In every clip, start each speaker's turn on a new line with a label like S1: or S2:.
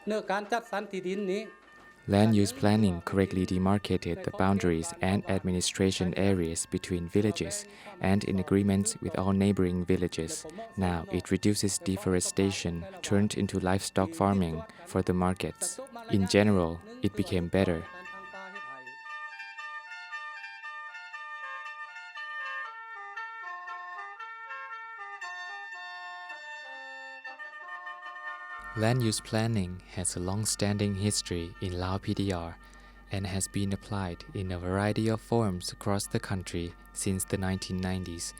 S1: เนื้อการจัดสรรที่ดินนี้
S2: Land use planning correctly demarcated the boundaries and administration areas between villages and in agreement with all neighboring villages. Now it reduces deforestation turned into livestock farming for the markets. In general, it became better. Land use planning has a long-standing history in Lao PDR and has been applied in a variety of forms across the country since the 1990s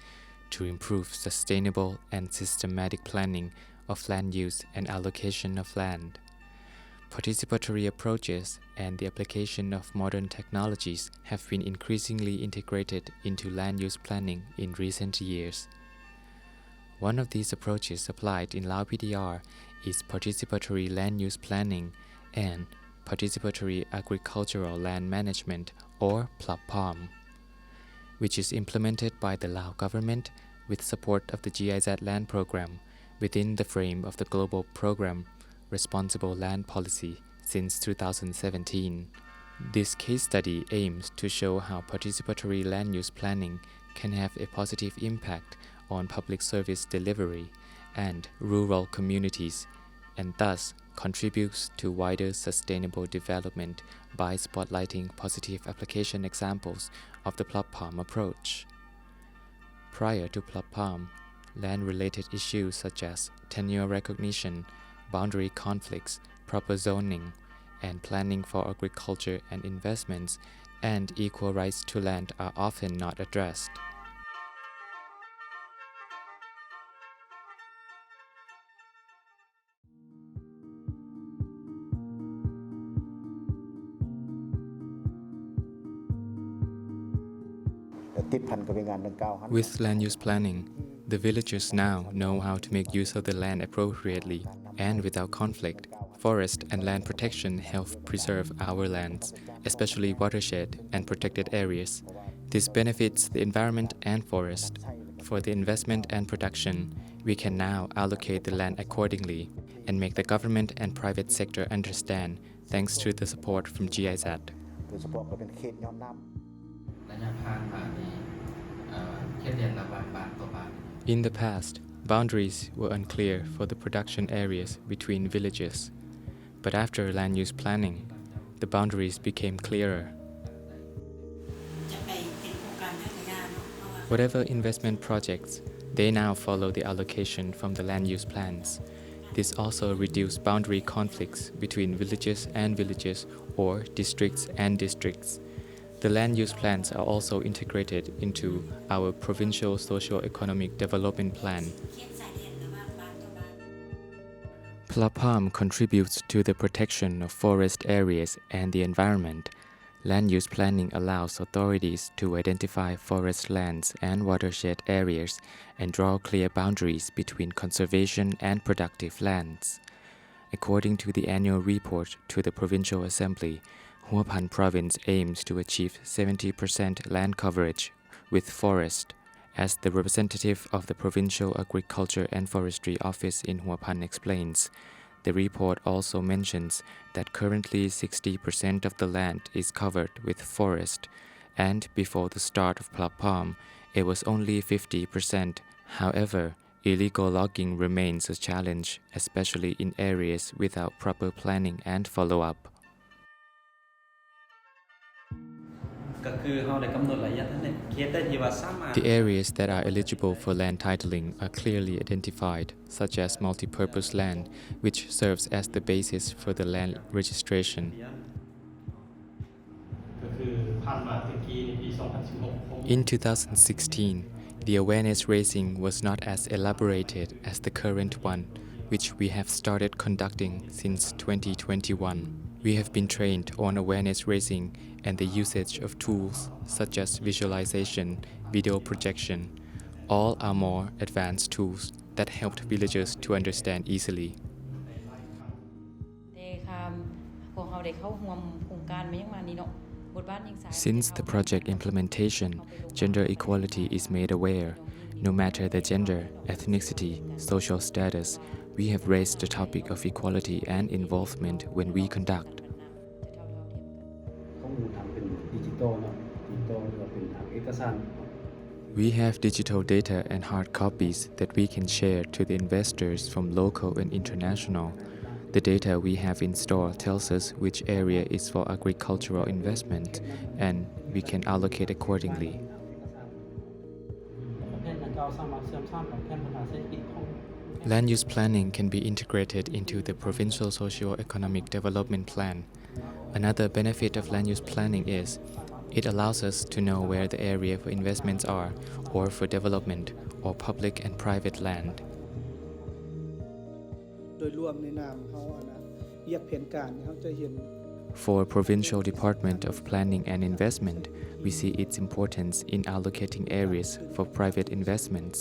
S2: to improve sustainable and systematic planning of land use and allocation of land. Participatory approaches and the application of modern technologies have been increasingly integrated into land use planning in recent years. One of these approaches applied in Lao PDR is participatory land use planning and participatory agricultural land management, or PLAPAM, which is implemented by the Lao government with support of the GIZ Land Program within the frame of the global program Responsible Land Policy since 2017. This case study aims to show how participatory land use planning can have a positive impact on public service delivery and rural communities, and thus contributes to wider sustainable development by spotlighting positive application examples of the PLAPAM approach. Prior to PLAPAM, land-related issues such as tenure recognition, boundary conflicts, proper zoning, and planning for agriculture and investments, and equal rights to land are often not addressed. With land use planning, the villagers now know how to make use of the land appropriately and without conflict. Forest and land protection help preserve our lands, especially watershed and protected areas. This benefits the environment and forest. For the investment and production, we can now allocate the land accordingly and make the government and private sector understand thanks to the support from GIZ. In the past, boundaries were unclear for the production areas between villages. But after land use planning, the boundaries became clearer. Whatever investment projects, they now follow the allocation from the land use plans. This also reduced boundary conflicts between villages and villages or districts and districts. The land use plans are also integrated into our provincial socio-economic development plan. PLAPAM contributes to the protection of forest areas and the environment. Land use planning allows authorities to identify forest lands and watershed areas and draw clear boundaries between conservation and productive lands. According to the annual report to the Provincial Assembly, Hua Pan Province aims to achieve 70% land coverage with forest. As the representative of the Provincial Agriculture and Forestry Office in Hua Pan explains, the report also mentions that currently 60% of the land is covered with forest, and before the start of PLAPAM, it was only 50%. However, illegal logging remains a challenge, especially in areas without proper planning and follow-up. The areas that are eligible for land titling are clearly identified, such as multi-purpose land, which serves as the basis for the land registration. In 2016, the awareness raising was not as elaborated as the current one, which we have started conducting since 2021. We have been trained on awareness raising and the usage of tools such as visualization, video projection. All are more advanced tools that helped villagers to understand easily. Since the project implementation, gender equality is made aware. No matter the gender, ethnicity, social status, we have raised the topic of equality and involvement when we conduct.
S1: ข้อมูลทำเป็นดิจิตอลเนาะดิจิตอลหรือว่าเป็นทางเอกสาร
S2: We have digital data and hard copies that we can share to the investors from local and international. The data we have in store tells us which area is for agricultural investment, and we can allocate accordingly.
S1: แผนดังกล่าวสามารถเชื่อมสร้างกับแผนพัฒนาเศรษฐกิจของ
S2: Land use planning can be integrated into the provincial socio-economic development plan. Another benefit of land use planning is it allows us to know where the area for investments are, or for development, or public and private land.
S3: โดยรวมในนามเขาเรียกแผนการเขาจะเห็น
S2: For Provincial Department of Planning and Investment, we see its importance in allocating areas for private investments.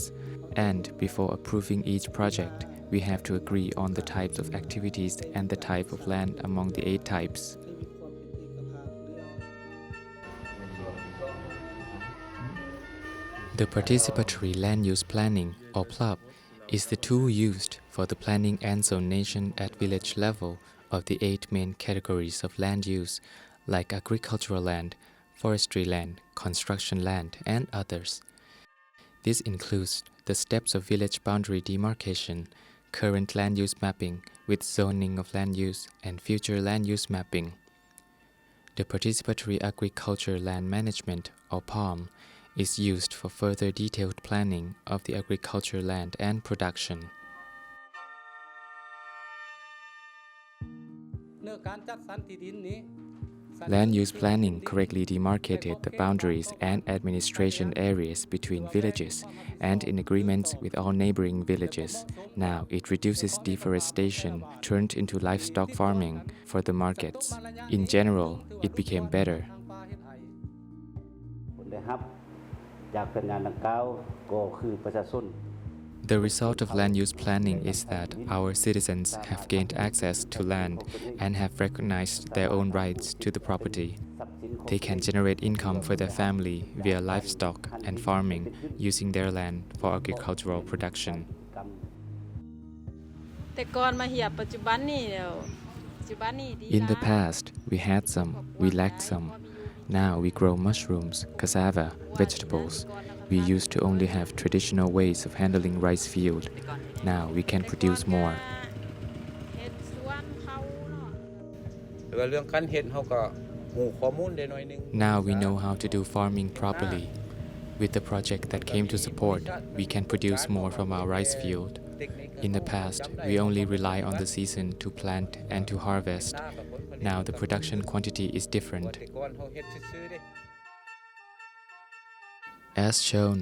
S2: And before approving each project, we have to agree on the types of activities and the type of land among the 8 types.
S3: ให้มีความเห็นเอกภาพหรือเอา
S2: The Participatory Land Use Planning, or PLUP, is the tool used for the planning and zonation at village level of the 8 main categories of land use, like agricultural land, forestry land, construction land, and others. This includes the steps of village boundary demarcation, current land use mapping with zoning of land use, and future land use mapping. The Participatory Agriculture Land Management, or PALM, is used for further detailed planning of the agriculture land and production.
S1: เรื่องการจัดสรรที่ดินนี้
S2: Land use planning correctly demarcated the boundaries and administration areas between villages and in agreements with all neighboring villages. Now it reduces deforestation turned into livestock farming for the markets. In general, it became better.
S4: ผลได้รับจากผลงานดังกล่าวก็คือประชาชน
S2: The result of land use planning is that our citizens have gained access to land and have recognized their own rights to the property. They can generate income for their family via livestock and farming using their land for agricultural production.
S5: แต่ก่อนมาเหียบปัจจุบันนี่เดี๋ยวปัจจุบันนี่ดี
S2: In the past, we had some, we lacked some. Now we grow mushrooms, cassava, vegetables. We used to only have traditional ways of handling rice field. Now we can produce more.
S5: เฮ็ดสวนเขาเนาะ
S6: แล้วก็เรื่องการเฮ็ดเฮาก็หูข้อมูลได้หน่อยนึง
S2: Now we know how to do farming properly. With the project that came to support, we can produce more from our rice field. In the past, we only rely on the season to plant and to harvest. Now the production quantity is different.
S6: แต่ก่อนเฮาเฮ็ดซื่อๆเด้
S2: As shown,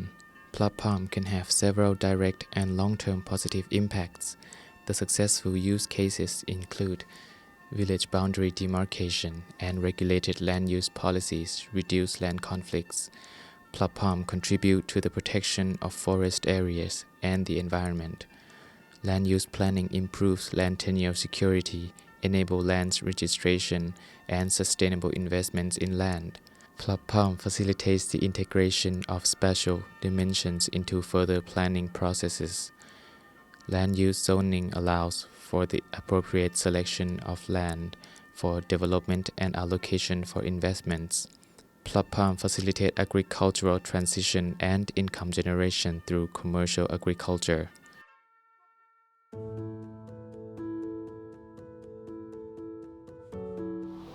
S2: PLUP-PALM can have several direct and long-term positive impacts. The successful use cases include village boundary demarcation and regulated land use policies reduce land conflicts. PLUP-PALM contribute to the protection of forest areas and the environment. Land use planning improves land tenure security, enable lands registration, and sustainable investments in land. PLUP-PALM facilitates the integration of spatial dimensions into further planning processes. Land use zoning allows for the appropriate selection of land for development and allocation for investments. PLUP-PALM facilitates agricultural transition and income generation through commercial agriculture.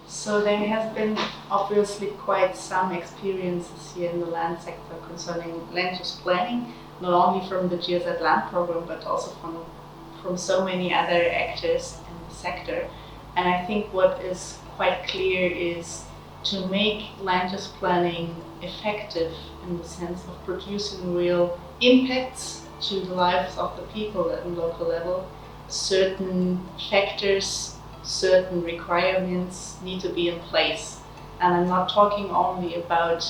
S7: So there has been obviously quite some experiences here in the land sector concerning land use planning, not only from the GSZ land program, but also from so many other actors in the sector. And I think what is quite clear is to make land use planning effective in the sense of producing real impacts to the lives of the people at the local level. Certain factors, certain requirements need to be in place. And I'm not talking only about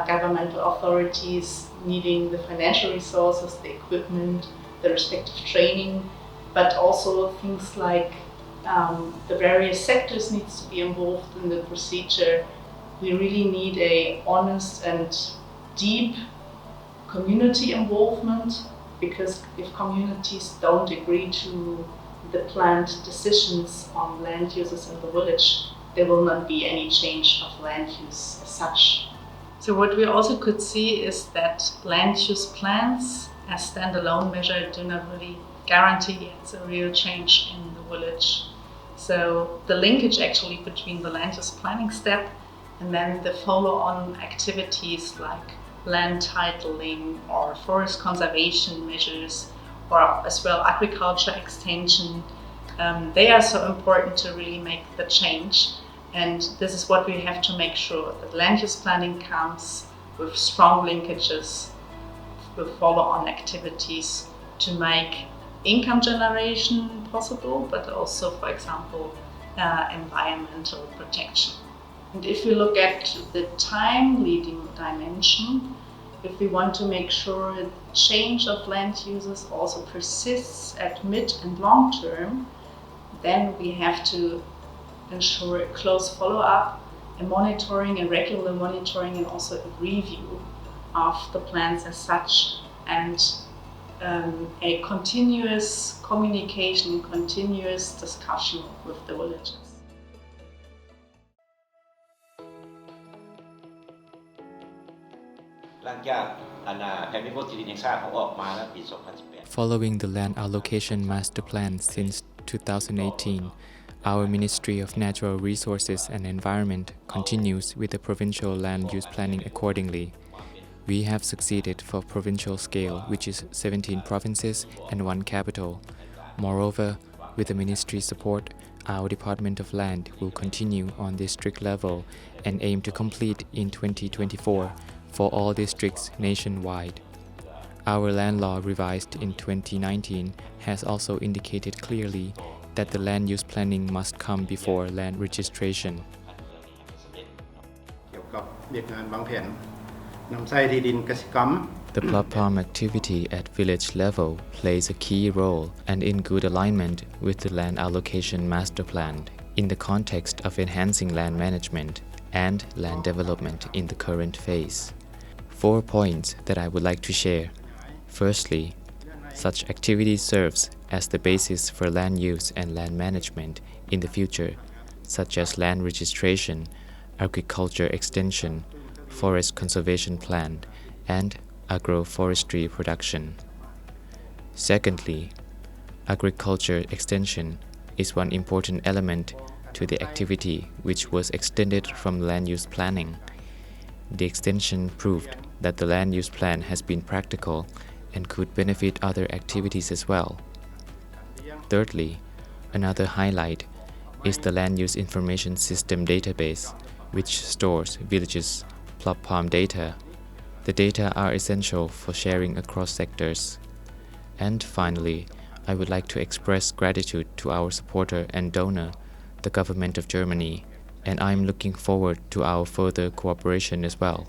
S7: governmental authorities needing the financial resources, the equipment, the respective training, but also things like the various sectors needs to be involved in the procedure. We really need a honest and deep community involvement because if communities don't agree to the planned decisions on land uses in the village, there will not be any change of land use as such. So what we also could see is that land use plans as standalone measure do not really guarantee it's a real change in the village. So the linkage actually between the land use planning step and then the follow-on activities like land titling or forest conservation measures or as well agriculture extension, they are so important to really make the change. And this is what we have to make sure that land use planning comes with strong linkages with follow-on activities to make income generation possible, but also, for example, environmental protection. And if we look at the time leading dimension, if we want to make sure change of land uses also persists at mid and long term, then we have to ensure a close follow-up, a monitoring, a regular monitoring, and also a review of the plans as such, and a continuous communication, continuous discussion with the villages.
S2: Following the land allocation master plan since 2018, our Ministry of Natural Resources and Environment continues with the provincial land use planning accordingly. We have succeeded for provincial scale, which is 17 provinces and 1 capital. Moreover, with the ministry's support, our Department of Land will continue on district level and aim to complete in 2024 for all districts nationwide. Our land law revised in 2019 has also indicated clearly that the land use planning must come before land registration.
S8: เกี่ยวกับเบียกงานวางแผนนำใช้ที่ดินเกษตรกรรม
S2: The platform activity at village level plays a key role and in good alignment with the land allocation master plan in the context of enhancing land management and land development in the current phase. 4 points that I would like to share. Firstly, such activity serves as the basis for land use and land management in the future, such as land registration, agriculture extension, forest conservation plan, and agroforestry production. Secondly, agriculture extension is one important element to the activity which was extended from land use planning. The extension proved that the land use plan has been practical and could benefit other activities as well. Thirdly, another highlight is the Land Use Information System database, which stores villages' plot palm data. The data are essential for sharing across sectors. And finally, I would like to express gratitude to our supporter and donor, the government of Germany, and I'm looking forward to our further cooperation as well.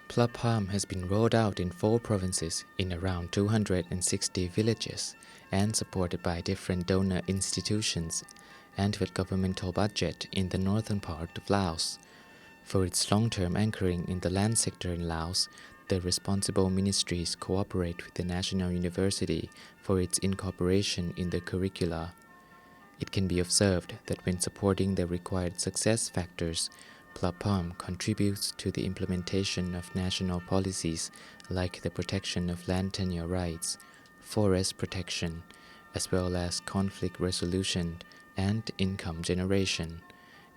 S2: Plot palm has been rolled out in 4 provinces in around 260 villages and supported by different donor institutions and with governmental budget in the northern part of Laos. For its long-term anchoring in the land sector in Laos, the responsible ministries cooperate with the National University for its incorporation in the curricula. It can be observed that when supporting the required success factors, Plot palm contributes to the implementation of national policies like the protection of land tenure rights, forest protection, as well as conflict resolution and income generation,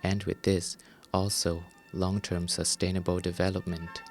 S2: and with this, also long-term sustainable development.